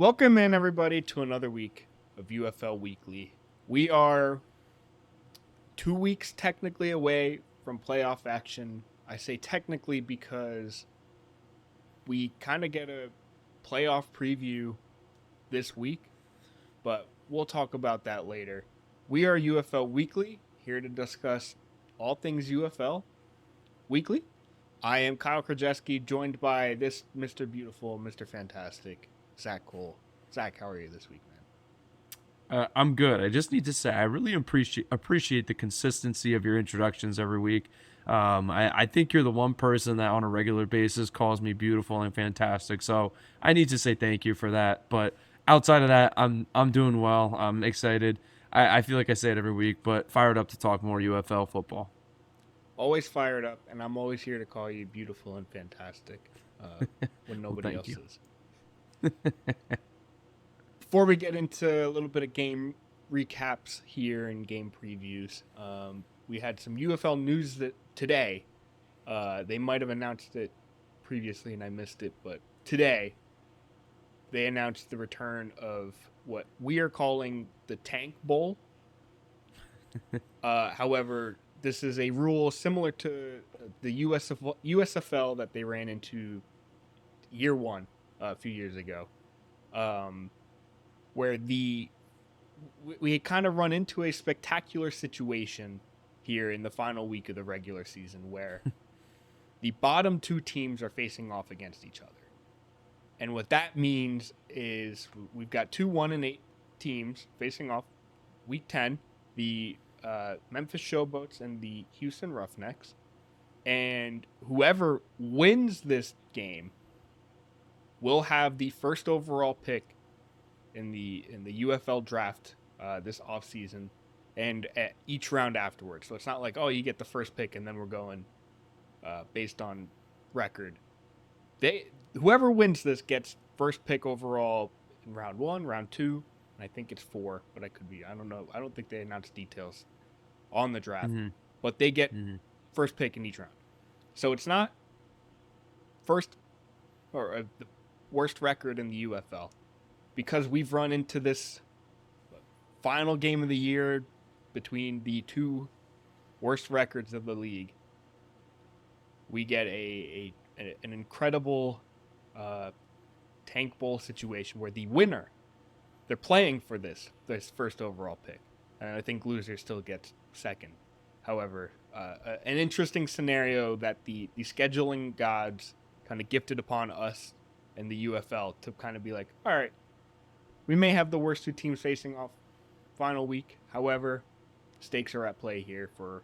Welcome in, everybody, to another week of UFL Weekly. We are 2 weeks technically away from playoff action. I say technically because we kind of get a playoff preview this week, but we'll talk about that later. We are UFL Weekly, here to discuss all things UFL Weekly. I am Kyle Krajewski, joined by this Mr. Beautiful, Mr. Fantastic, Zach Cole. Zach, how are you this week, man? I'm good. I just need to say I really appreciate the consistency of your introductions every week. I think you're the one person that on a regular basis calls me beautiful and fantastic. So I need to say thank you for that. But outside of that, I'm doing well. I'm excited. I feel like I say it every week, but fired up to talk more UFL football. Always fired up, and I'm always here to call you beautiful and fantastic when Well, nobody thank else you. is. Before we get into a little bit of game recaps here and game previews, we had some UFL news that today. They might have announced it previously and I missed it, but today they announced the return of what we are calling the Tank Bowl. However, this is a rule similar to the USFL that they ran into year one a few years ago, um, where we kind of run into a spectacular situation here in the final week of the regular season where the bottom two teams are facing off against each other. And what that means is we've got two 1-8 teams facing off week 10, the Memphis Showboats and the Houston Roughnecks. And whoever wins this game will have the first overall pick in the UFL draft this offseason and at each round afterwards. So it's not like, oh, you get the first pick and then we're going based on record. Whoever wins this gets first pick overall in round one, round two, and I think it's four, but I could be. I don't know. I don't think they announced details on the draft, hmm but they get hmm first pick in each round. So it's not first or the worst record in the UFL because we've run into this final game of the year between the two worst records of the league. We get an incredible uh, tank bowl situation where the winner they're playing for this first overall pick, and I think loser still gets second. However, an interesting scenario that the scheduling gods kind of gifted upon us and the UFL to kind of be like, all right, we may have the worst two teams facing off final week. However, stakes are at play here for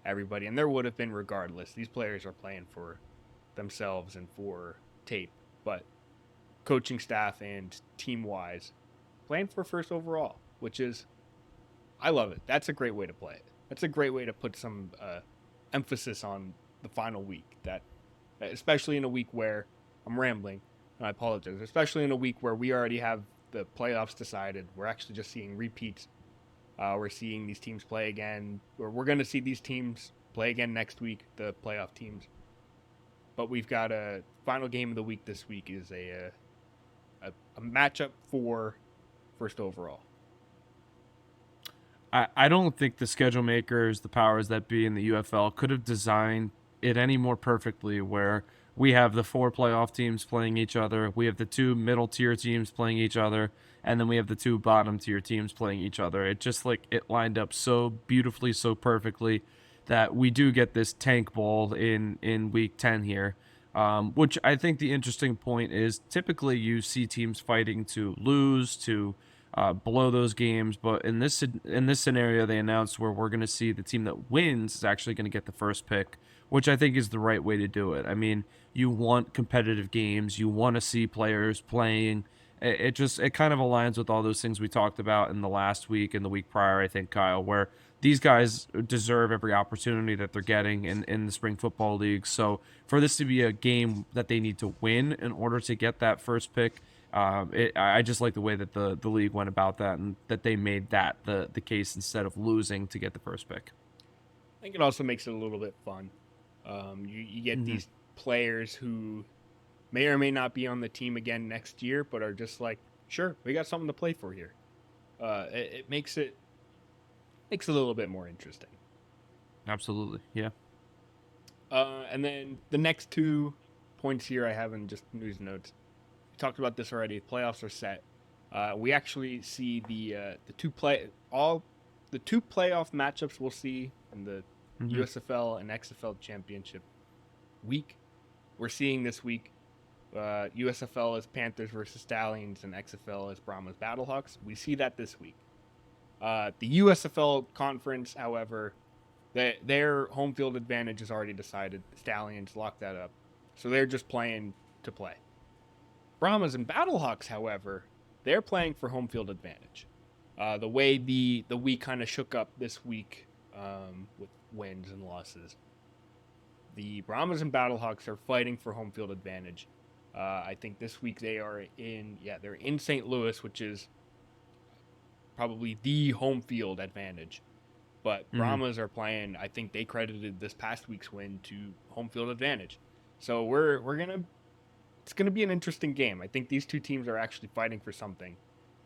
everybody, and there would have been regardless. These players are playing for themselves and for tape, but coaching staff and team wise, playing for first overall, which is I love it. That's a great way to play it. That's a great way to put some emphasis on the final week. That especially in a week where I'm rambling, and I apologize. Especially in a week where we already have the playoffs decided, we're actually just seeing repeats. We're seeing these teams play again, or we're going to see these teams play again next week. The playoff teams, but we've got a final game of the week this week is a matchup for first overall. I don't think the schedule makers, the powers that be in the UFL, could have designed it any more perfectly. Where we have the four playoff teams playing each other, we have the two middle tier teams playing each other, and then we have the two bottom tier teams playing each other. It just like it lined up so beautifully, so perfectly that we do get this tank bowl in week 10 here. Which I think the interesting point is typically you see teams fighting to lose, to below those games. But in this scenario, they announced where we're going to see the team that wins is actually going to get the first pick, which I think is the right way to do it. I mean, you want competitive games, you want to see players playing. It kind of aligns with all those things we talked about in the last week and the week prior. I think Kyle, where these guys deserve every opportunity that they're getting in the spring football league. So for this to be a game that they need to win in order to get that first pick, I just like the way that the league went about that and that they made that the case instead of losing to get the first pick. I think it also makes it a little bit fun. You get Mm-hmm. these players who may or may not be on the team again next year, but are just like, Sure, we got something to play for here. It makes it a little bit more interesting. Absolutely. Yeah. And then the next 2 points here I have in just news notes. We talked about this already. Playoffs are set. We actually see the two playoff matchups we'll see in the Mm-hmm. USFL and XFL championship week. We're seeing this week. USFL is Panthers versus Stallions, and XFL is Brahmas Battlehawks. We see that this week. The USFL conference, however, their home field advantage is already decided. The Stallions locked that up, so they're just playing to play. Brahmas and Battlehawks, however, they're playing for home field advantage. The way the week kind of shook up this week with wins and losses, the Brahmas and Battlehawks are fighting for home field advantage. I think this week they're in St. Louis, which is probably the home field advantage. But Mm-hmm. Brahmas are playing. I think they credited this past week's win to home field advantage. So we're gonna it's gonna be an interesting game. I think these two teams are actually fighting for something,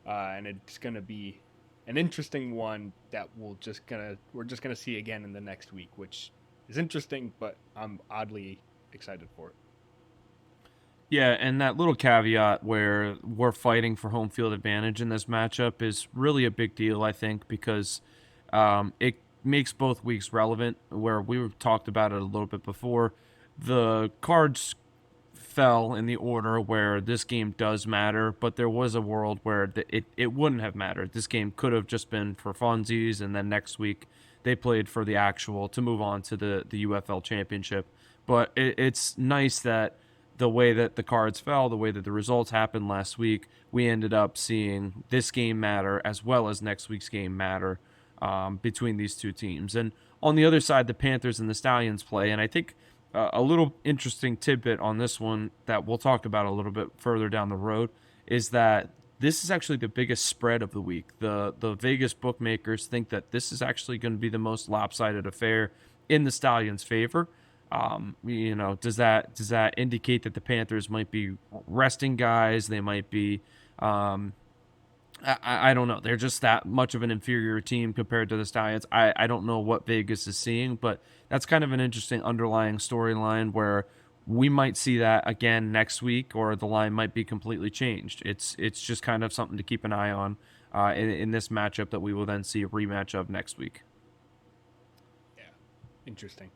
and it's gonna be an interesting one that we're just gonna see again in the next week, which is interesting, but I'm oddly excited for it. Yeah, and that little caveat where we're fighting for home field advantage in this matchup is really a big deal, I think, because it makes both weeks relevant. Where we talked about it a little bit before, the cards fell in the order where this game does matter, but there was a world where it wouldn't have mattered. This game could have just been for funsies, and then next week they played for the actual to move on to the UFL championship. But it's nice that the way that the cards fell, the way that the results happened last week, we ended up seeing this game matter as well as next week's game matter between these two teams. And on the other side, the Panthers and the Stallions play. And I think a little interesting tidbit on this one that we'll talk about a little bit further down the road is that this is actually the biggest spread of the week. The Vegas bookmakers think that this is actually going to be the most lopsided affair in the Stallions' favor. Does that indicate that the Panthers might be resting guys? They might be, I don't know. They're just that much of an inferior team compared to the Stallions. I don't know what Vegas is seeing, but that's kind of an interesting underlying storyline where we might see that again next week, or the line might be completely changed. It's just kind of something to keep an eye on in this matchup that we will then see a rematch of next week. Yeah, interesting.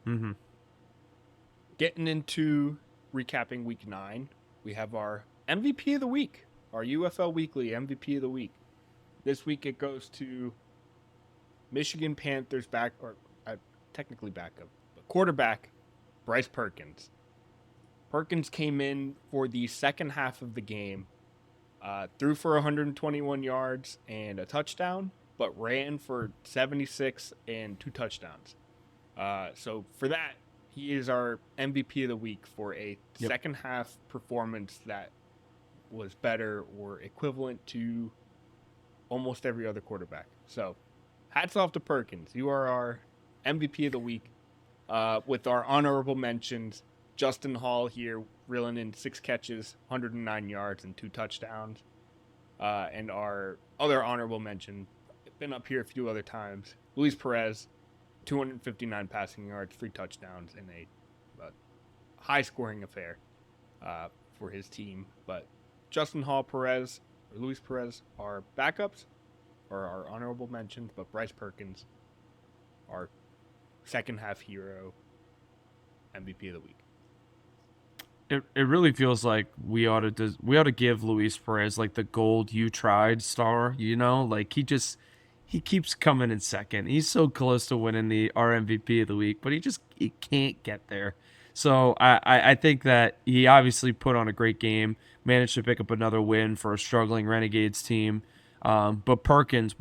Mm-hmm. Getting into recapping week 9, we have our MVP of the week, our UFL Weekly MVP of the week. This week it goes to Michigan Panthers technically backup, but quarterback Bryce Perkins. Perkins came in for the second half of the game, threw for 121 yards and a touchdown, but ran for 76 and 2 touchdowns. So for that, he is our MVP of the week for a second half performance that was better or equivalent to almost every other quarterback. So hats off to Perkins. You are our MVP of the week. With our honorable mentions, Justin Hall here reeling in 6 catches, 109 yards, and 2 touchdowns. And our other honorable mention, been up here a few other times, Luis Perez, 259 passing yards, 3 touchdowns, in a high-scoring affair for his team. But Justin Hall, Perez, or Luis Perez are backups, or our honorable mentions, but Bryce Perkins, our second-half hero, MVP of the week. It really feels like we ought to give Luis Perez like the gold you tried star, like he keeps coming in second. He's so close to winning the our MVP of the week, but he can't get there. So I think that he obviously put on a great game, managed to pick up another win for a struggling Renegades team. But Perkins,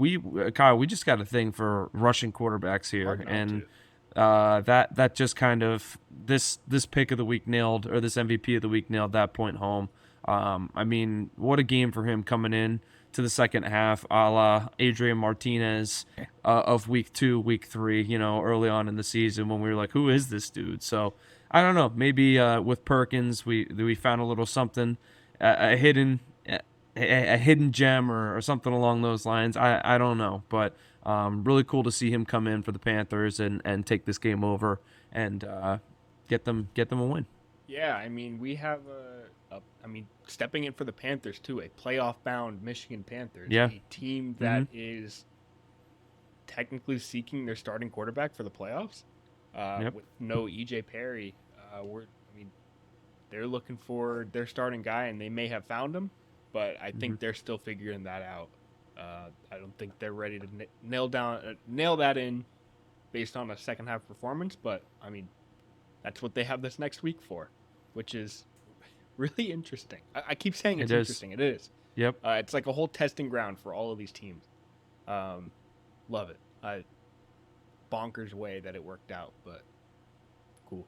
Kyle, we just got a thing for rushing quarterbacks here, and that just kind of this pick of the week nailed, or this MVP of the week nailed that point home. I mean, what a game for him coming in to the second half, a la Adrian Martinez of week 2, week 3. Early on in the season when we were like, who is this dude? So I don't know. Maybe with Perkins, we found a little something, a hidden a hidden gem or something along those lines. I don't know, but really cool to see him come in for the Panthers and take this game over and get them a win. Yeah, I mean, we have I mean, stepping in for the Panthers too, a playoff-bound Michigan Panthers, Yeah. a team Mm-hmm. that is technically seeking their starting quarterback for the playoffs, Yep. with no EJ Perry. I mean, they're looking for their starting guy, and they may have found him, but I Mm-hmm. think they're still figuring that out. I don't think they're ready to nail that in based on a second half performance. But I mean, that's what they have this next week for, which is really interesting. I keep saying It it's is. interesting. It is. Yep. It's like a whole testing ground for all of these teams. Um, love it. Bonkers way that it worked out, but cool.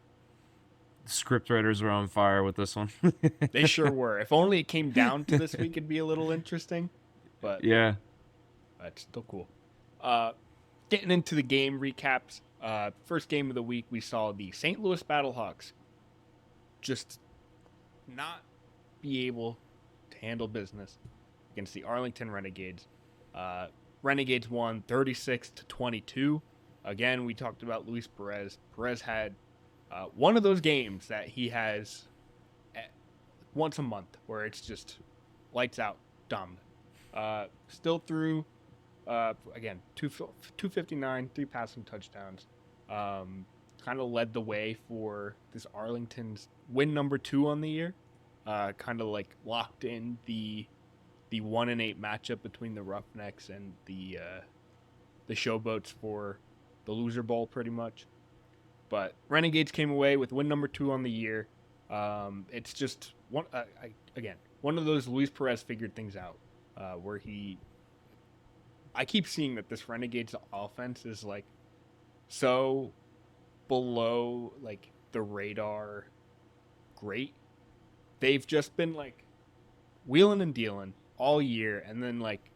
Script writers are on fire with this one. They sure were. If only it came down to this week, it'd be a little interesting, but Yeah. it's still cool. Uh, Getting into the game recaps. First game of the week, we saw the St. Louis Battlehawks just not be able to handle business against the Arlington Renegades. Uh, Renegades won 36-22. Again, we talked about Luis Perez. Perez had one of those games that he has once a month where it's just lights out dominant. Still threw, again, 259, 3 passing touchdowns. Kind of led the way for this Arlington's win number 2 on the year. Kind of like locked in the 1-8 matchup between the Roughnecks and the Showboats for the Loser Bowl, pretty much. But Renegades came away with win number 2 on the year. It's just one of those Luis Perez figured things out, where I keep seeing that this Renegades offense is like so below like the radar great. They've just been like wheeling and dealing all year, and then like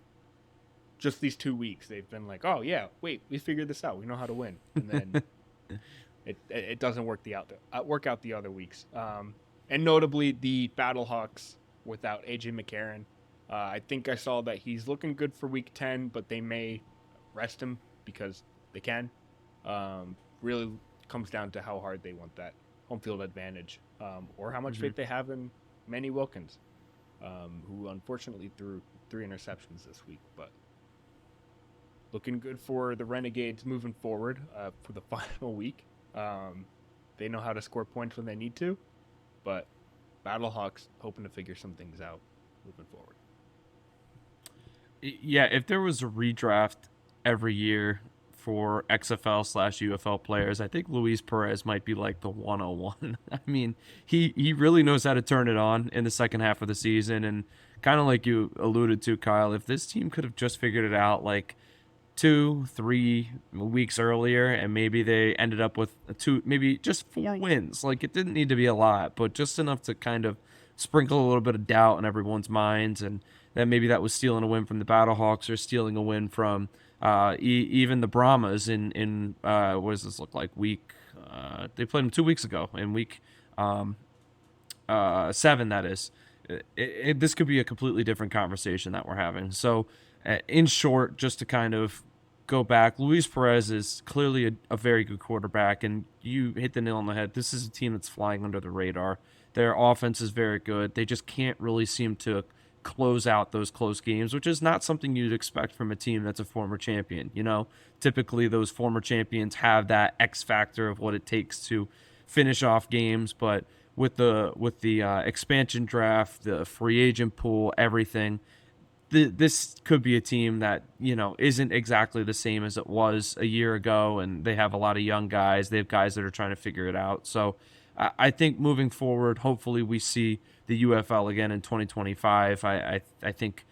just these 2 weeks they've been like, oh yeah, wait, we figured this out, we know how to win, and then it doesn't work out the other weeks. And notably the Battlehawks without AJ McCarron. I think I saw that he's looking good for week 10, but they may rest him because they can. Really comes down to how hard they want that home field advantage, or how much Mm-hmm. faith they have in Manny Wilkins, who unfortunately threw 3 interceptions this week. But looking good for the Renegades moving forward for the final week. They know how to score points when they need to, but Battlehawks hoping to figure some things out moving forward. Yeah, if there was a redraft every year for XFL/UFL players, I think Luis Perez might be like the 101. I mean, he really knows how to turn it on in the second half of the season, and kind of like you alluded to, Kyle, if this team could have just figured it out like 2-3 weeks earlier, and maybe they ended up with maybe just 4 wins. Like, it didn't need to be a lot, but just enough to kind of sprinkle a little bit of doubt in everyone's minds, and then maybe that was stealing a win from the Battlehawks or stealing a win from even the Brahmas in what does this look like? Week they played them 2 weeks ago in week 7. That is, this could be a completely different conversation that we're having. So, in short, just to kind of go back, Luis Perez is clearly a very good quarterback, and you hit the nail on the head. This is a team that's flying under the radar. Their offense is very good. They just can't really seem to close out those close games, which is not something you'd expect from a team that's a former champion. Typically those former champions have that X factor of what it takes to finish off games, but with the expansion draft, the free agent pool, everything, this could be a team that isn't exactly the same as it was a year ago, and they have a lot of young guys. They have guys that are trying to figure it out. So I think moving forward, hopefully we see the UFL again in 2025. I think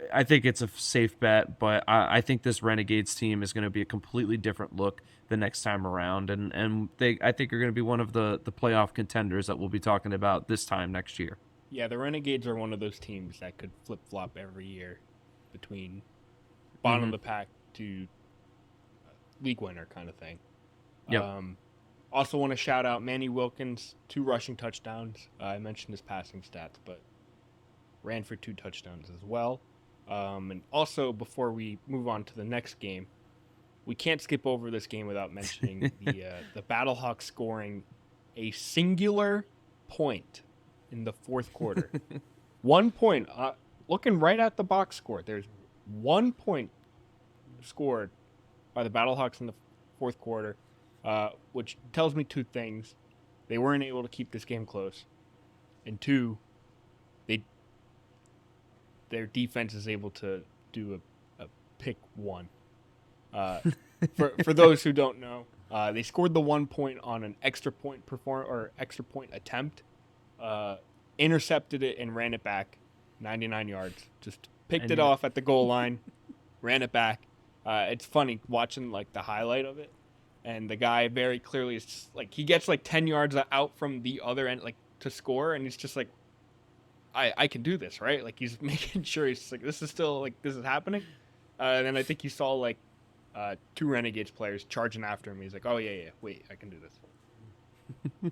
it's a safe bet, but I think this Renegades team is going to be a completely different look the next time around, and I think are going to be one of the playoff contenders that we'll be talking about this time next year. Yeah, the Renegades are one of those teams that could flip flop every year between bottom Mm-hmm. of the pack to league winner kind of thing. Yep. Also, want to shout out Manny Wilkins, 2 rushing touchdowns. I mentioned his passing stats, but ran for 2 touchdowns as well. And also, before we move on to the next game, we can't skip over this game without mentioning the Battlehawks scoring a singular point in the fourth quarter. 1 point. Looking right at the box score, there's 1 point scored by the Battlehawks in the fourth quarter, which tells me 2 things: they weren't able to keep this game close, and 2, their defense is able to do a pick 1. For those who don't know, they scored the 1 point on an extra point extra point attempt, intercepted it and ran it back 99 yards. Just picked it off at the goal line, ran it back. It's funny watching like the highlight of it, and the guy very clearly is just, like, he gets like 10 yards out from the other end, like, to score, and he's just like, I can do this, right? Like, he's making sure he's just like, this is happening. And then I think he saw like 2 Renegades players charging after him. He's like, oh yeah, wait, I can do this.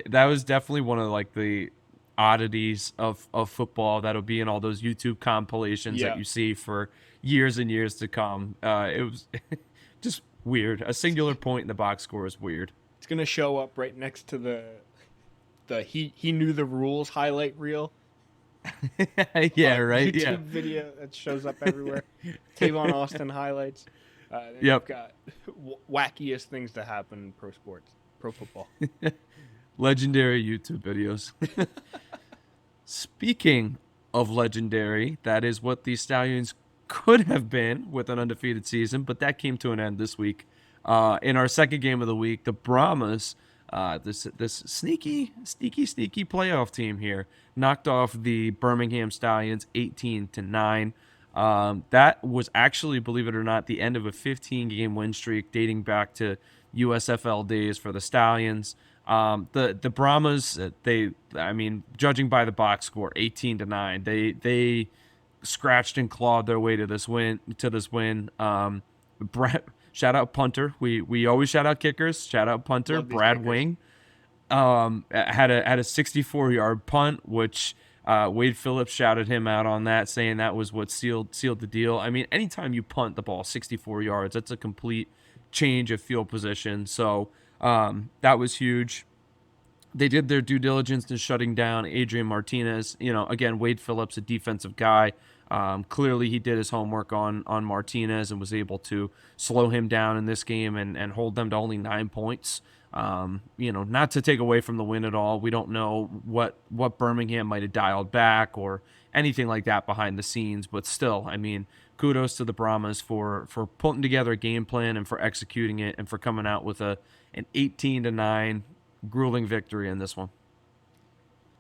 That was definitely one of like the oddities of football that'll be in all those YouTube compilations that you see for years and years to come. It was just weird. A singular point in the box score is weird. It's gonna show up right next to the he knew the rules highlight reel. Yeah, right. YouTube yeah. video that shows up everywhere. Tavon Austin highlights. Then Yep. You've got wackiest things to happen in pro football. Legendary YouTube videos. Speaking of legendary, that is what the Stallions could have been with an undefeated season, but that came to an end this week. In our second game of the week, the Brahmas, this sneaky playoff team here, knocked off the Birmingham Stallions 18-9. That was actually, believe it or not, the end of a 15-game win streak dating back to USFL days for the Stallions. The Brahmas, judging by the box score, 18-9, they scratched and clawed their way to this win. Shout out punter. We always shout out kickers. Shout out punter Brad kickers. Wing. Had a 64-yard punt, which Wade Phillips shouted him out on that, saying that was what sealed the deal. I mean, anytime you punt the ball 64 yards, that's a complete change of field position. So that was huge. They did their due diligence in shutting down Adrian Martinez. Again, Wade Phillips, a defensive guy. Clearly, he did his homework on Martinez and was able to slow him down in this game and hold them to only 9 points. Not to take away from the win at all. We don't know what Birmingham might have dialed back or anything like that behind the scenes, but still, I mean, kudos to the Brahmas for putting together a game plan and for executing it and for coming out with an 18-9 grueling victory in this one.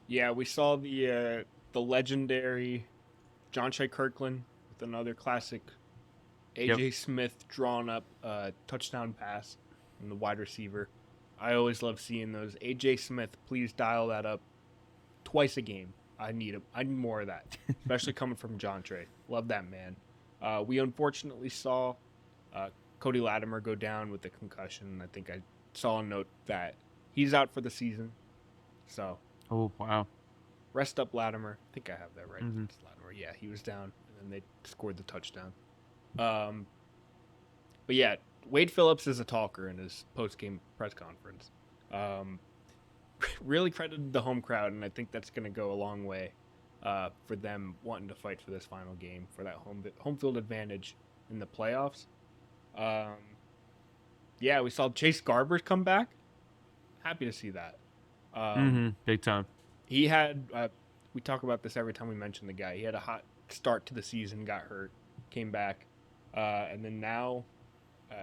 Yeah, we saw the legendary John Shea Kirkland with another classic AJ Smith drawn up touchdown pass from the wide receiver. I always love seeing those. AJ Smith, please dial that up twice a game. I need more of that, especially coming from John Shea. Love that man. We unfortunately saw Cody Latimer go down with a concussion. I think I saw a note that he's out for the season. So. Oh, wow. Rest up, Latimer. I think I have that right. Mm-hmm. It's Latimer. Yeah, he was down, and then they scored the touchdown. But yeah, Wade Phillips is a talker in his post-game press conference. Really credited the home crowd, and I think that's going to go a long way for them wanting to fight for this final game, for that home field advantage in the playoffs. Yeah, we saw Chase Garbers come back. Happy to see that. Big time. He had, we talk about this every time we mention the guy. He had a hot start to the season, got hurt, came back, and then now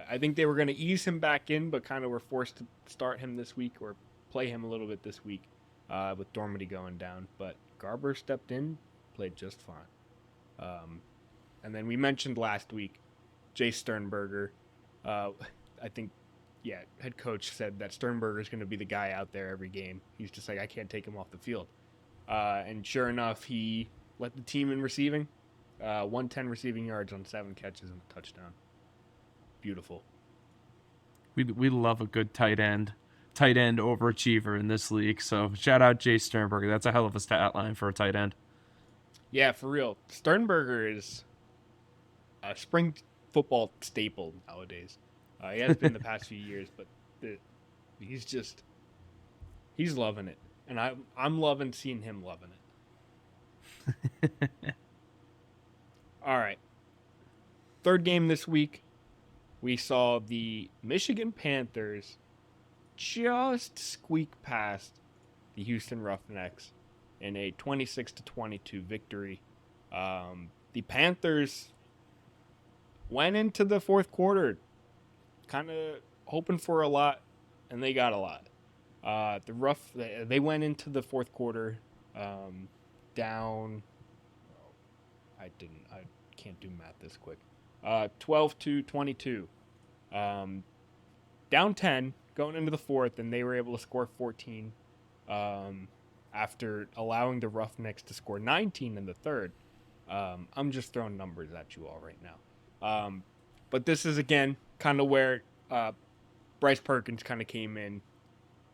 I think they were going to ease him back in, but kind of were forced to start him this week or play him a little bit this week with Dormady going down. But Garber stepped in, played just fine. And then we mentioned last week, Jay Sternberger. I think, head coach said that Sternberger is going to be the guy out there every game. He's just like, I can't take him off the field. And sure enough, he led the team in receiving. 110 receiving yards on 7 catches and a touchdown. Beautiful. We love a good tight end tight end overachiever in this league. So shout out Jay Sternberger. That's a hell of a stat line for a tight end. Yeah, for real. Sternberger is a spring football staple nowadays. He has been the past few years, but the, he's just he's loving it, and I'm loving seeing him loving it. All right, third game this week, we saw the Michigan Panthers just squeak past the Houston Roughnecks in a 26-22 victory. The Panthers went into the fourth quarter kind of hoping for a lot, and they got a lot. They went into the fourth quarter down. I can't do math this quick. 12-22. Down 10 going into the fourth, and they were able to score 14 after allowing the Roughnecks to score 19 in the third. I'm just throwing numbers at you all right now. But this is, again, kind of where Bryce Perkins kind of came in,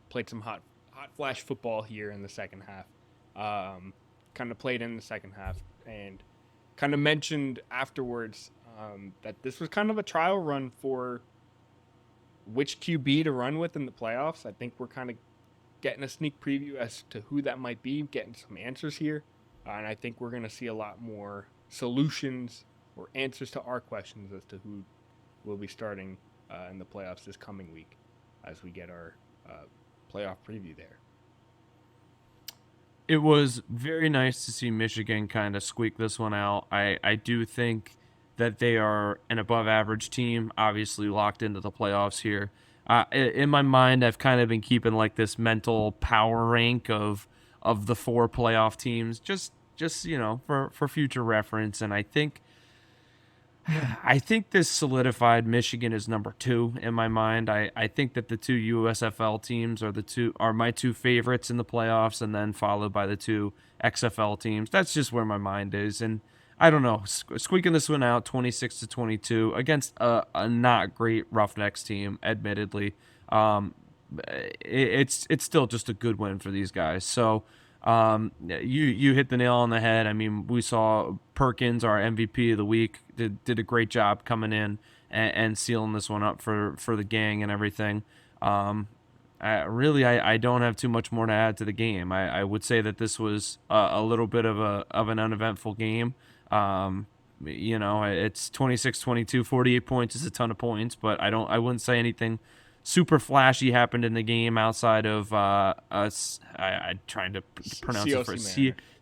played some hot flash football here in the second half. Kind of played in the second half and kind of mentioned afterwards that this was kind of a trial run for which QB to run with in the playoffs. I think we're kind of getting a sneak preview as to who that might be, getting some answers here. And I think we're going to see a lot more solutions or answers to our questions as to who will be starting in the playoffs this coming week as we get our playoff preview there. It was very nice to see Michigan kind of squeak this one out. I do think that they are an above average team, obviously locked into the playoffs here. In my mind, I've kind of been keeping like this mental power rank of the four playoff teams, just for future reference. And I think this solidified Michigan as number 2 in my mind. I think that the 2 USFL teams are my 2 favorites in the playoffs, and then followed by the 2 XFL teams. That's just where my mind is, and I don't know. Squeaking this one out, 26-22 against a not great Roughnecks team, admittedly. It's still just a good win for these guys. So. You hit the nail on the head. I mean, we saw Perkins, our MVP of the week, did a great job coming in and sealing this one up for the gang and everything. I don't have too much more to add to the game. I would say that this was a little bit of an uneventful game. It's 26-22, 48 points is a ton of points, but I wouldn't say anything super flashy happened in the game outside of us. I'm trying to pronounce it for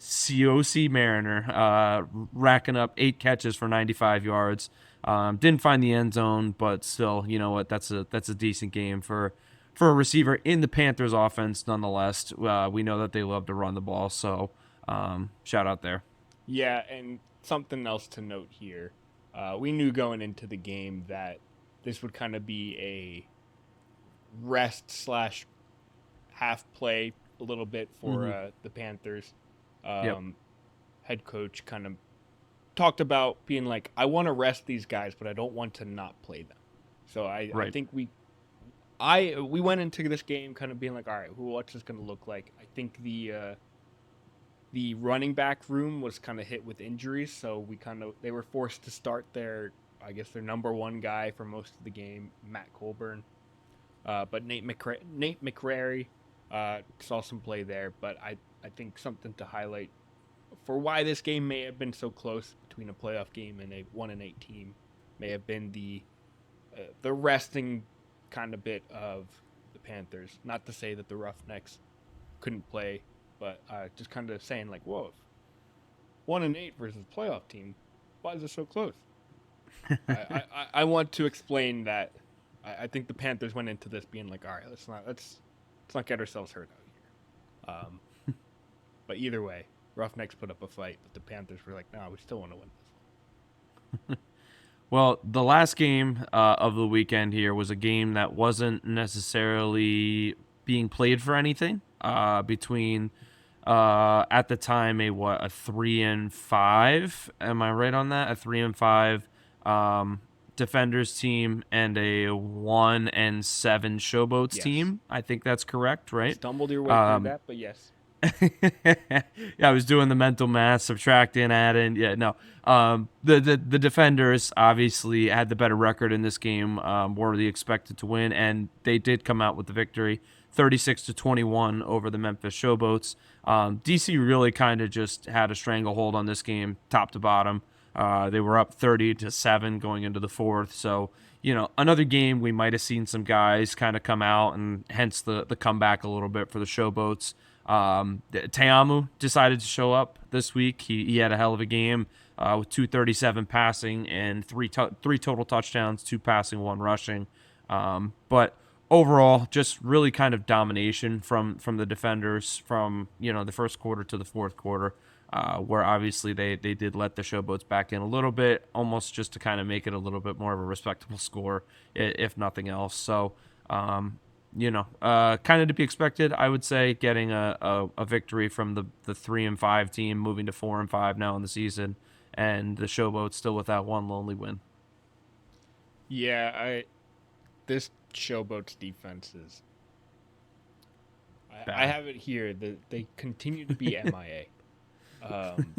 COC Mariner, racking up 8 catches for 95 yards. Didn't find the end zone, but still, you know what? That's a decent game for a receiver in the Panthers offense. Nonetheless, we know that they love to run the ball, so shout out there. Yeah, and something else to note here. We knew going into the game that this would kind of be a rest / half play a little bit for the Panthers. Head coach kind of talked about being like, I want to rest these guys, but I don't want to not play them. So I think we went into this game kind of being like, all right, what's this going to look like? I think the running back room was kind of hit with injuries, so they were forced to start their number 1 guy for most of the game, Matt Colburn. But Nate McCrary saw some play there. But I think something to highlight for why this game may have been so close between a playoff game and a 1-8 team may have been the resting kind of bit of the Panthers. Not to say that the Roughnecks couldn't play, but just kind of saying like, whoa, 1-8 versus playoff team, why is it so close? I want to explain that. I think the Panthers went into this being like, all right, let's not get ourselves hurt out here. But either way, Roughnecks put up a fight, but the Panthers were like, no, we still want to win this one. Well, the last game of the weekend here was a game that wasn't necessarily being played for anything. Between at the time a 3-5. Am I right on that? A 3-5. Defenders team and a 1-7 Showboats Yes. team. I think that's correct, right? Stumbled your way through Um, that, but yes. yeah, I was doing the mental math, subtracting, adding. Yeah, no. The defenders obviously had the better record in this game, were the expected to win, and they did come out with the victory, 36-21 over the Memphis Showboats. DC really kind of just had a stranglehold on this game, top to bottom. They were up 30-7 going into the fourth, so another game we might have seen some guys kind of come out, and hence the comeback a little bit for the Showboats. Teamu decided to show up this week. He had a hell of a game with 237 passing and three total touchdowns, 2 passing, 1 rushing. But overall, just really kind of domination from the defenders from the first quarter to the fourth quarter. Where obviously they did let the Showboats back in a little bit, almost just to kind of make it a little bit more of a respectable score, if nothing else. So, kind of to be expected, I would say, getting a victory from the 3-5 team, moving to 4-5 now in the season, and the Showboats still with that one lonely win. Yeah, this Showboats defense is. I Bad. have it here that they continue to be MIA. Um,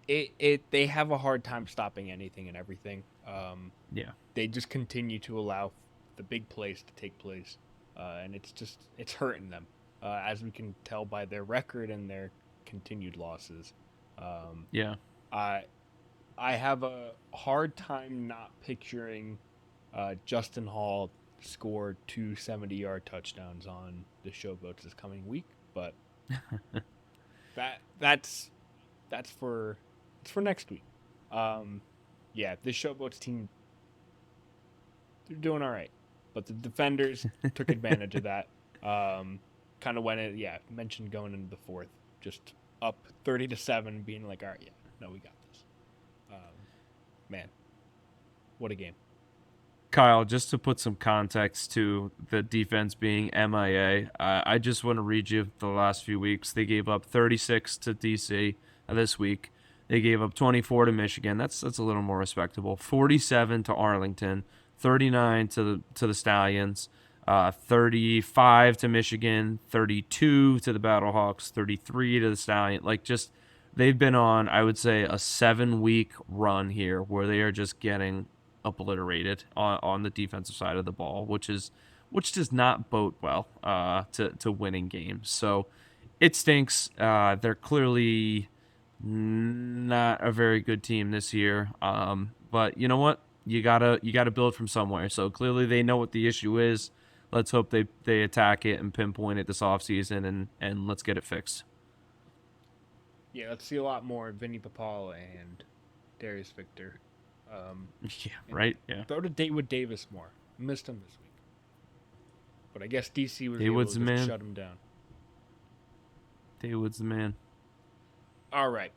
they have a hard time stopping anything and everything. Yeah. They just continue to allow the big plays to take place, and it's hurting them, as we can tell by their record and their continued losses. Um, Yeah. I I have a hard time not picturing Justin Hall score 2 70-yard touchdowns on the Showboats this coming week, but that's for it's for next week. Um, yeah, this Showboats team, they're doing all right, but the defenders took advantage of that. Kind of went it. Yeah, mentioned going into the fourth, just up 30-7, being like, all right, yeah, no, we got this. Man, what a game! Kyle, just to put some context to the defense being MIA, I just want to read you the last few weeks. They gave up 36 to DC this week. They gave up 24 to Michigan. That's a little more respectable. 47 to Arlington, 39 to the Stallions, 35 to Michigan, 32 to the Battlehawks, 33 to the Stallion. Like, just they've been on, I would say, a 7-week run here where they are just getting obliterated on the defensive side of the ball, which does not bode well to winning games. So it stinks. They're clearly not a very good team this year. But you know what? You gotta build from somewhere. So clearly they know what the issue is. Let's hope they attack it and pinpoint it this offseason, and let's get it fixed. Yeah, let's see a lot more Vinny Papal and Darius Victor. Yeah, And right? Yeah. throw to Datewood Davis more. Missed him this week, but I guess DC was able Haywood's to the just man. shut him down. Haywood's the man. All right,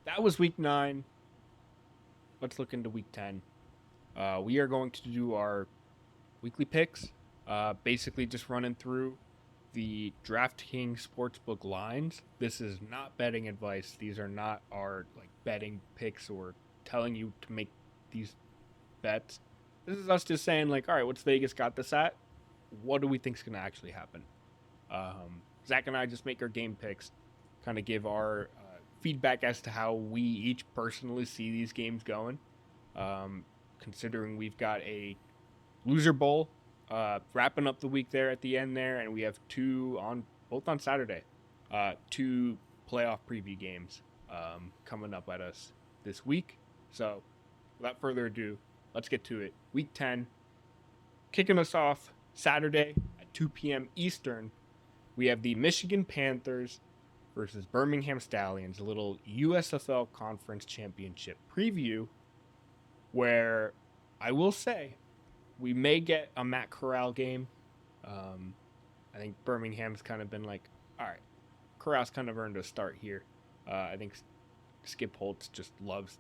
that was week 9. Let's look into week 10. We are going to do our weekly picks. Basically, just running through the DraftKings Sportsbook lines. This is not betting advice. These are not our betting picks or telling you to make these bets. This is us just saying all right, what's Vegas got this at? What do we think is going to actually happen? Zach and I just make our game picks, kind of give our feedback as to how we each personally see these games going. Considering we've got a loser bowl wrapping up the week there at the end there, and we have both on Saturday, 2 playoff preview games coming up at us this week. So, without further ado, let's get to it. Week 10, kicking us off Saturday at 2 p.m. Eastern. We have the Michigan Panthers versus Birmingham Stallions, a little USFL Conference Championship preview, where I will say we may get a Matt Corral game. I think Birmingham's kind of been all right, Corral's kind of earned a start here. I think Skip Holtz just loves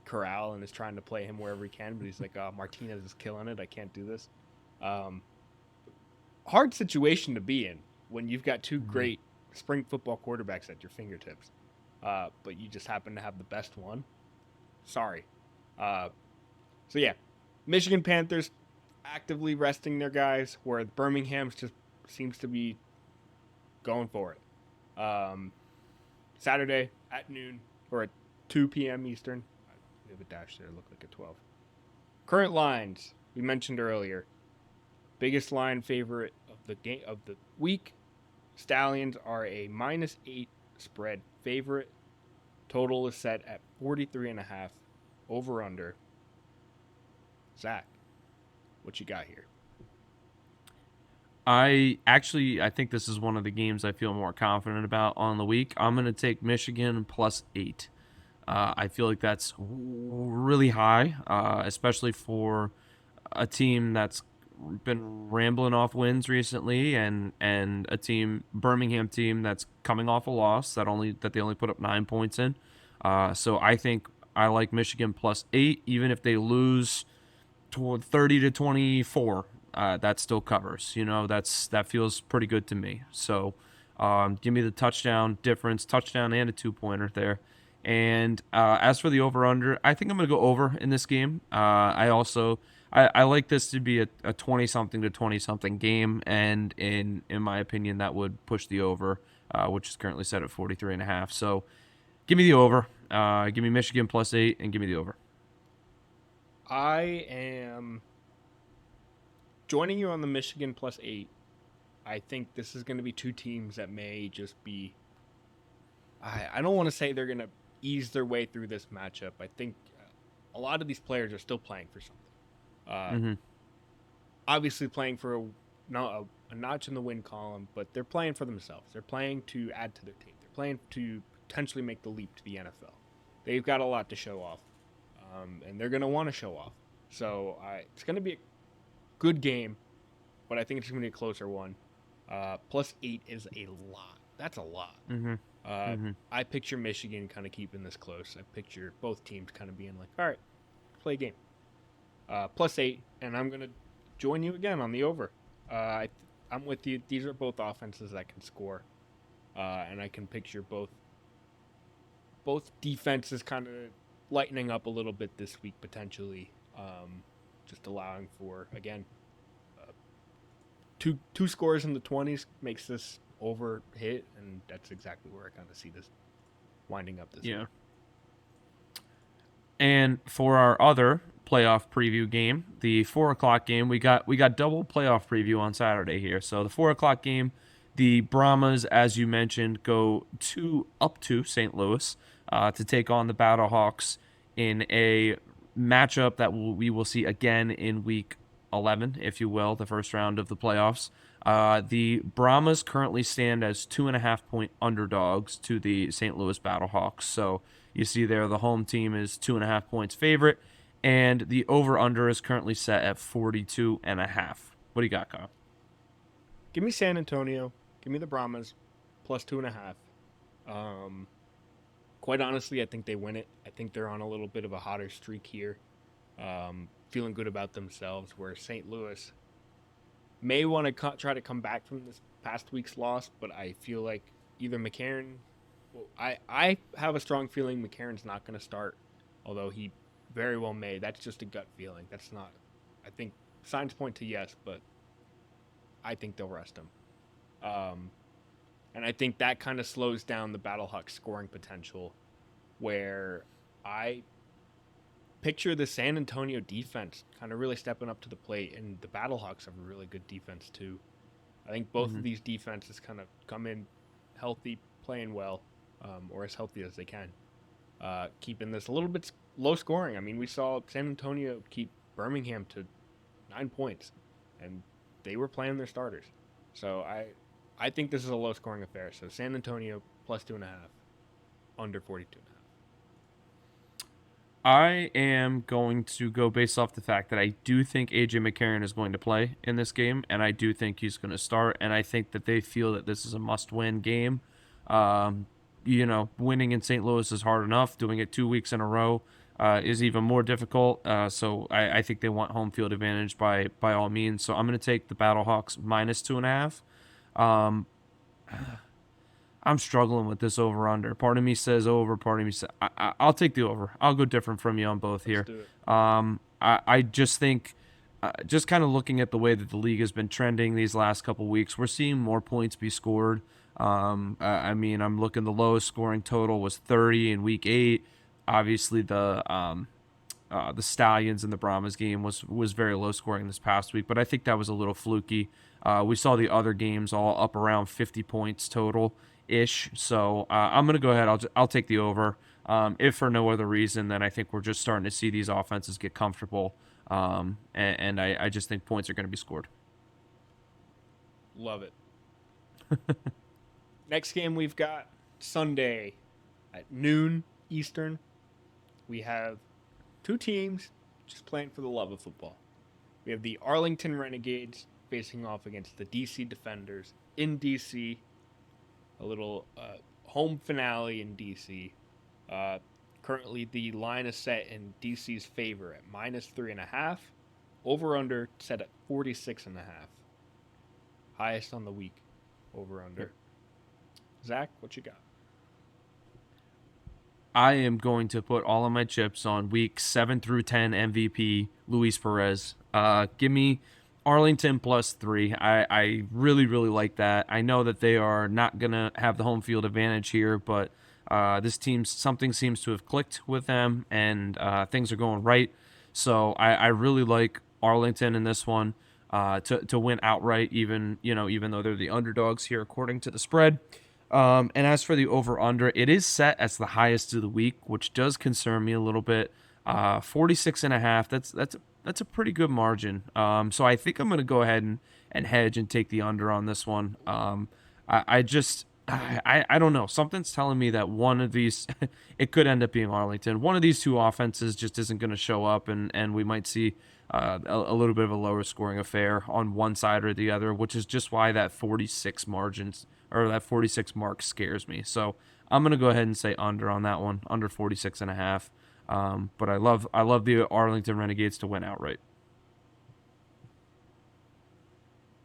Corral and is trying to play him wherever he can, but he's like, Martinez is killing it. I can't do this. Hard situation to be in when you've got 2 great spring football quarterbacks at your fingertips, but you just happen to have the best one. Sorry. Uh, so yeah, Michigan Panthers actively resting their guys, where Birmingham's just seems to be going for it. Saturday at noon or at 2 p.m. Eastern. We have a dash there, look like a 12. Current lines we mentioned earlier. Biggest line favorite of the game of the week. Stallions are a -8 spread favorite. Total is set at 43.5. Over under. Zach, what you got here? I think this is one of the games I feel more confident about on the week. I'm going to take Michigan +8. I feel like that's really high, especially for a team that's been rambling off wins recently, and a team, Birmingham team, that's coming off a loss that they only put up 9 points in. So I think I like Michigan +8, even if they lose toward 30-24. That still covers. That feels pretty good to me. So give me the touchdown difference, touchdown and a 2-pointer there. And as for the over/under, I think I'm going to go over in this game. I like this to be a 20-something to 20-something game, and in my opinion, that would push the over, which is currently set at 43.5. So give me the over. Give me Michigan +8, and give me the over. I am joining you on the Michigan +8. I think this is going to be two teams that may just be. I don't want to say they're going to ease their way through this matchup. I think a lot of these players are still playing for something. Uh, Mm-hmm. Obviously, playing for a notch in the win column, but they're playing for themselves. They're playing to add to their team. They're playing to potentially make the leap to the NFL. They've got a lot to show off, and they're going to want to show off. So it's going to be a good game, but I think it's going to be a closer one. +8 is a lot. That's a lot. Mm-hmm. Mm-hmm. I picture Michigan kind of keeping this close. I picture both teams kind of being like, all right, play a game. +8, and I'm going to join you again on the over. I'm with you. These are both offenses that can score, and I can picture both defenses kind of lightening up a little bit this week potentially, just allowing for again two scores in the 20s makes this over hit, and that's exactly where I kind of see this winding up this week. And for our other playoff preview game, the 4 o'clock game, we got double playoff preview on Saturday here. So the 4 o'clock game, the Brahmas, as you mentioned, go up to St. Louis to take on the Battlehawks in a matchup that we will see again in week 11, if you will, the first round of the playoffs. The Brahmas currently stand as 2.5-point underdogs to the St. Louis Battlehawks. So you see there the home team is 2.5 points favorite, and the over/under is currently set at 42.5. What do you got, Kyle? Give me San Antonio. Give me the Brahmas +2.5. Quite honestly, I think they win it. I think they're on a little bit of a hotter streak here. Feeling good about themselves, where St. Louis may want to try to come back from this past week's loss, but I feel like either McCarron. Well, I have a strong feeling McCarron's not going to start, although he very well may. That's just a gut feeling. That's not. I think signs point to yes, but I think they'll rest him. And I think that kind of slows down the Battlehawks scoring potential, where I picture the San Antonio defense kind of really stepping up to the plate, and the Battlehawks have a really good defense too. I think both of these defenses kind of come in healthy, playing well, or as healthy as they can, keeping this a little bit low scoring. I mean, we saw San Antonio keep Birmingham to 9 points, and they were playing their starters. So I think this is a low scoring affair. So San Antonio +2.5, under 42.5. I am going to go based off the fact that I do think AJ McCarron is going to play in this game, and I do think he's going to start, and I think that they feel that this is a must-win game. Winning in St. Louis is hard enough. Doing it 2 weeks in a row is even more difficult. So I think they want home field advantage by all means. So I'm going to take the Battlehawks -2.5. I'm struggling with this over under. Part of me says over, part of me says I'll take the over. I'll go different from you on both Let's here. do it. I just think, just kind of looking at the way that the league has been trending these last couple weeks, we're seeing more points be scored. I mean, I'm looking, the lowest scoring total was 30 in week 8. Obviously, the Stallions and the Brahmas game was very low scoring this past week, but I think that was a little fluky. We saw the other games all up around 50 points total ish. So I'm gonna go ahead. I'll take the over. If for no other reason than I think we're just starting to see these offenses get comfortable, and I just think points are going to be scored. Love it. Next game we've got Sunday at noon Eastern. We have two teams just playing for the love of football. We have the Arlington Renegades facing off against the DC Defenders in DC. A little home finale in DC. Currently, the line is set in DC's favor at -3.5. Over under set at 46.5. Highest on the week. Over under. Zach, what you got? I am going to put all of my chips on week 7 through 10 MVP Luis Perez. Give me Arlington +3. I really, really like that. I know that they are not going to have the home field advantage here, but this team, something seems to have clicked with them, and things are going right. So I really like Arlington in this one to win outright, even though they're the underdogs here according to the spread. And as for the over/under, it is set as the highest of the week, which does concern me a little bit. 46.5. That's a pretty good margin. So I think I'm going to go ahead and hedge and take the under on this one. I don't know. Something's telling me that one of these, it could end up being Arlington. One of these two offenses just isn't going to show up, and we might see a little bit of a lower scoring affair on one side or the other, which is just why that 46 margins or that 46 mark scares me. So I'm going to go ahead and say under on that one, under 46.5. But I love the Arlington Renegades to win outright.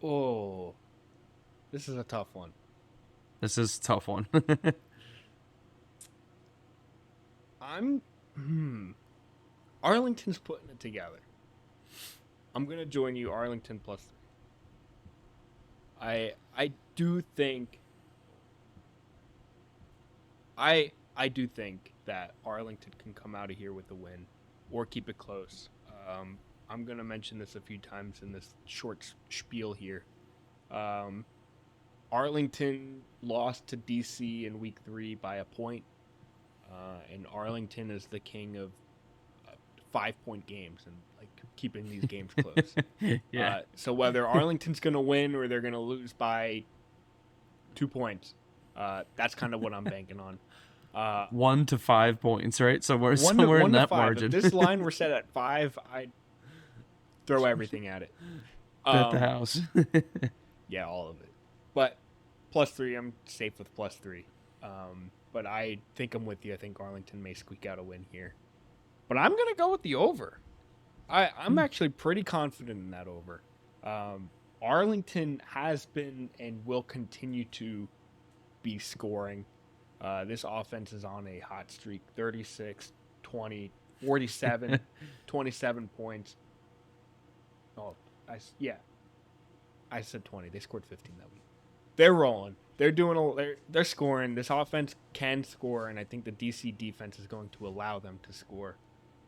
Oh, this is a tough one. This is a tough one. Arlington's putting it together. I'm gonna join you, Arlington +3. I do think I do think that Arlington can come out of here with a win or keep it close. I'm gonna mention this a few times in this short spiel here. Arlington lost to DC in week 3 by a point, and Arlington is the king of 5-point games and like keeping these games close. Yeah. So whether Arlington's going to win or they're going to lose by 2 points, that's kind of what I'm banking on. 1 to 5 points, right? So we're One somewhere to, in one to that 5. margin. If this line were set at 5, I'd throw everything at it. Bet the house. Yeah, all of it. But +3, I'm safe with +3. But I think I'm with you. I think Arlington may squeak out a win here. But I'm going to go with the over. I'm actually pretty confident in that over. Arlington has been and will continue to be scoring. This offense is on a hot streak. 36, 20, 47, 27 points. Oh, I said 20. They scored 15 that week. They're rolling. They're scoring. This offense can score, and I think the DC defense is going to allow them to score.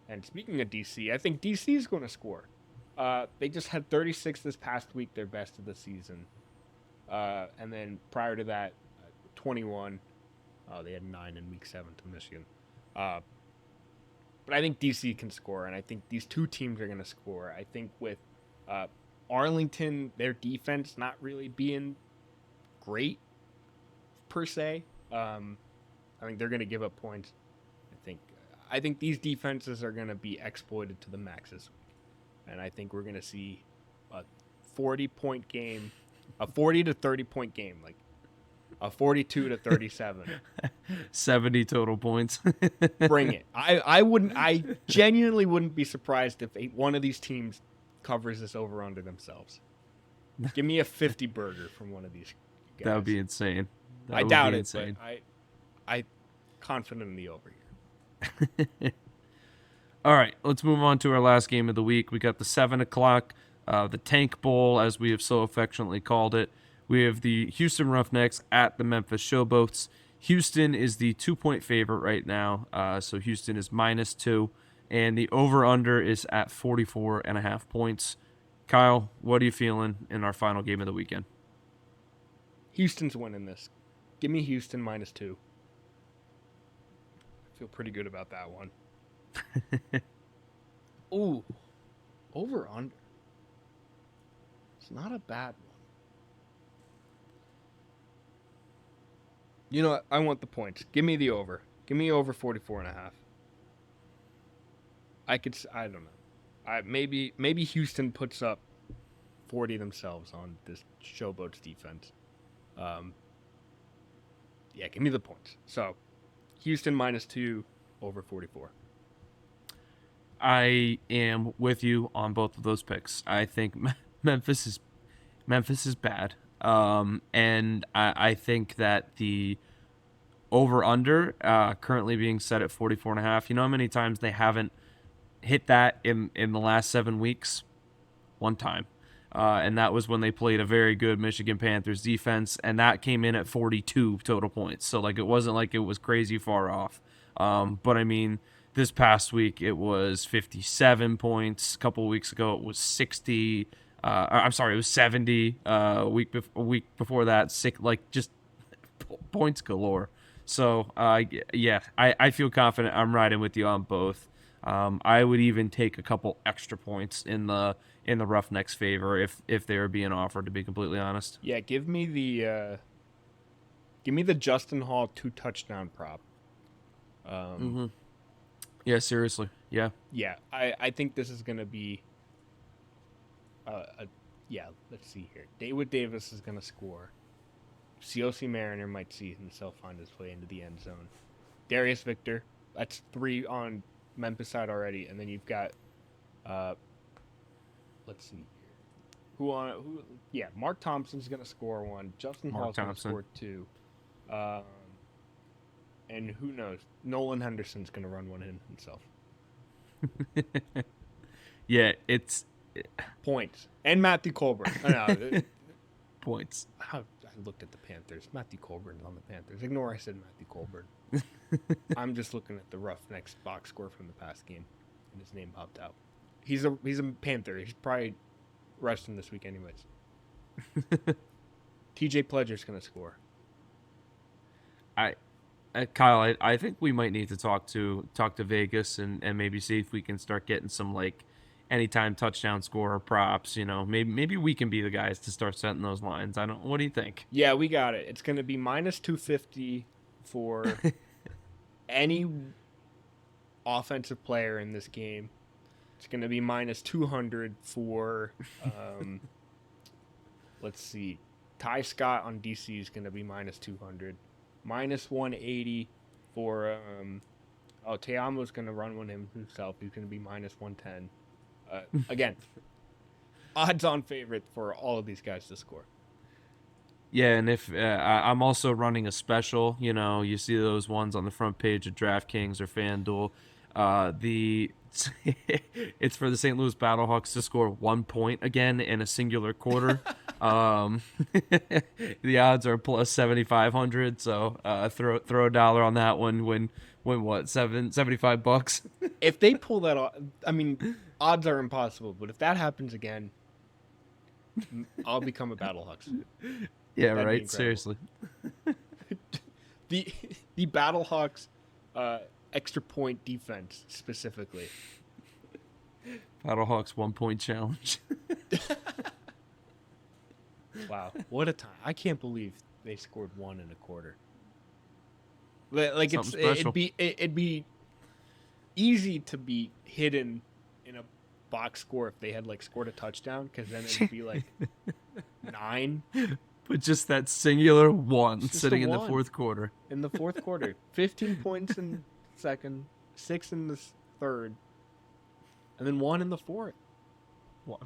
And speaking of DC, I think DC is going to score. They just had 36 this past week, their best of the season. And then prior to that, 21. They had 9 in week 7 to Michigan. But I think DC can score, and I think these two teams are going to score. I think with Arlington, their defense not really being great per se, I think they're going to give up points. I think these defenses are going to be exploited to the max this week. And I think we're going to see a 40-point game, a 40 to 30-point game, like a 42 to 37. 70 total points. Bring it. I genuinely wouldn't be surprised if one of these teams covers this over under themselves. Give me a 50 burger from one of these guys. That would be insane. That I would doubt be it, insane. but I confident in the over here. All right, let's move on to our last game of the week. We got the 7 o'clock, the Tank Bowl, as we have so affectionately called it. We have the Houston Roughnecks at the Memphis Showboats. Houston is the 2-point favorite right now, so Houston is -2, and the over-under is at 44.5 points. Kyle, what are you feeling in our final game of the weekend? Houston's winning this. Give me Houston -2. I feel pretty good about that one. Ooh, over under. It's not a bad one. You know what? I want the points. Give me the over. Give me over 44.5. I don't know. Maybe Houston puts up 40 themselves on this Showboats defense. Yeah, give me the points. So, Houston -2, over 44. I am with you on both of those picks. I think Memphis is bad, and I think that the over under currently being set at 44.5. You know how many times they haven't hit that in the last 7 weeks? One time. And that was when they played a very good Michigan Panthers defense, and that came in at 42 total points. So like it wasn't like it was crazy far off. But I mean, this past week it was 57 points. A couple of weeks ago it was 60. I'm sorry, it was 70. A week before that, just points galore. So yeah, I feel confident. I'm riding with you on both. I would even take a couple extra points in the Roughnecks' favor if they were being offered. To be completely honest. Yeah, give me the Justin Hall 2-touchdown prop. Yeah, seriously. Yeah. Yeah, I think this is gonna be. Yeah, let's see here. David Davis is gonna score. COC Mariner might see himself find his way into the end zone. Darius Victor, that's 3 on Memphis side already, and then you've got, let's see here, yeah, Mark Thompson's gonna score 1. Justin Hall's gonna score 2, and who knows? Nolan Henderson's gonna run one in himself. Yeah, it's points and Matthew Colburn. Points. I looked at the Panthers. Matthew Colburn's on the Panthers. Ignore I said Matthew Colburn. I'm just looking at the Roughnecks box score from the past game, and his name popped out. He's a Panther. He's probably resting this week anyways. TJ Pledger's gonna score. Kyle, I think we might need to talk to Vegas and maybe see if we can start getting some like anytime touchdown scorer props. You know, maybe we can be the guys to start setting those lines. What do you think? Yeah, we got it. It's going to be -250 for any offensive player in this game. It's going to be -200 for let's see. Ty Scott on DC is going to be -200. -180 for Teamo's going to run one himself. He's going to be -110. Again, odds-on favorite for all of these guys to score. Yeah, and if I'm also running a special, you know, you see those ones on the front page of DraftKings or FanDuel. It's for the St. Louis Battlehawks to score 1 point again in a singular quarter. The odds are plus 7,500. So throw a dollar on that one. Win what, $75? If they pull that off, I mean, odds are impossible. But if that happens again, I'll become a Battlehawks. Yeah, that'd right. Seriously. the Battlehawks extra point defense specifically. Battlehawks 1 point challenge. Wow, what a time! I can't believe they scored 1 in a quarter. Like it'd be easy to be hidden in a box score if they had like scored a touchdown, because then it'd be like 9. But just that singular one sitting in the fourth quarter. In the fourth quarter, 15 points in the second, 6 in the third, and then 1 in the fourth. Wow.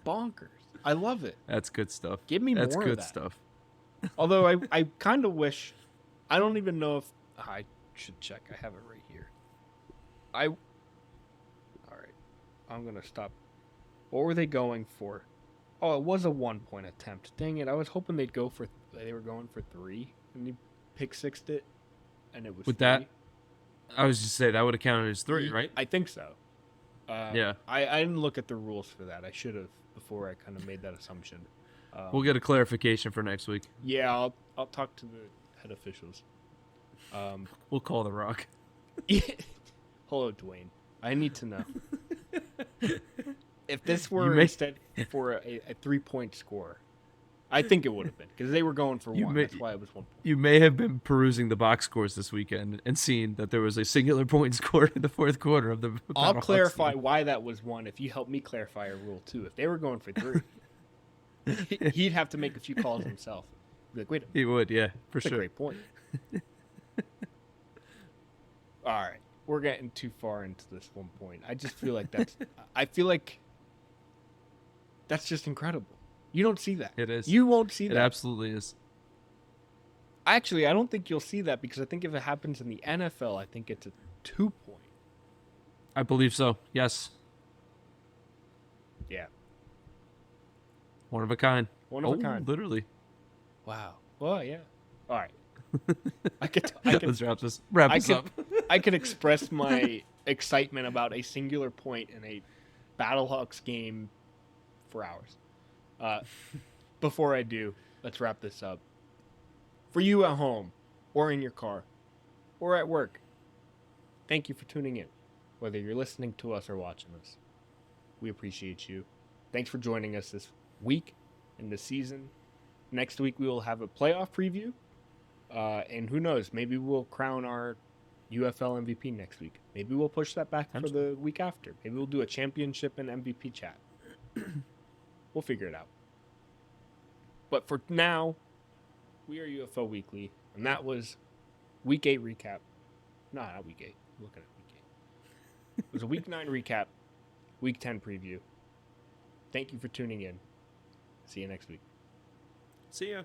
Bonkers. I love it. That's good stuff. Give me more of that. That's good stuff. Although I kind of wish, I don't even know if I should check. I have it right here. All right. I'm gonna stop. What were they going for? Oh, it was a 1 point attempt. Dang it! I was hoping they were going for 3, and you pick sixed it, and it was With 3. that, I was just say that would have counted as 3, right? I think so. Yeah. I didn't look at the rules for that. I should have before I kind of made that assumption. We'll get a clarification for next week. Yeah, I'll talk to the head officials. We'll call the Rock. Hello, Dwayne. I need to know if this were instead for a 3-point score. I think it would have been because they were going for 1. That's why it was 1 point. You may have been perusing the box scores this weekend and seen that there was a singular point scored in the fourth quarter of the. I'll clarify why that was 1 if you help me clarify a rule 2. If they were going for 3, he'd have to make a few calls himself. Be like, wait a minute. He would, yeah, for That's sure. a great point. All right, we're getting too far into this 1 point. I just feel like that's just incredible. You don't see that. It is. You won't see that. It absolutely is. Actually, I don't think you'll see that because I think if it happens in the NFL, I think it's a 2-point. I believe so. Yes. Yeah. One of a kind. One of a kind. Literally. Wow. Well, yeah. All right. Let's wrap this up. I could express my excitement about a singular point in a Battlehawks game for hours. Before I do, let's wrap this up. For you at home, or in your car, or at work, thank you for tuning in. Whether you're listening to us or watching us, we appreciate you. Thanks for joining us this week in the season. Next week we will have a playoff preview, and who knows? Maybe we'll crown our UFL MVP next week. Maybe we'll push that back for the week after. Maybe we'll do a championship and MVP chat. We'll figure it out. But for now, we are UFL Weekly, and that was Week 8 recap. No, not Week 8. I'm looking at Week 8. It was a Week 9 recap, Week 10 preview. Thank you for tuning in. See you next week. See ya.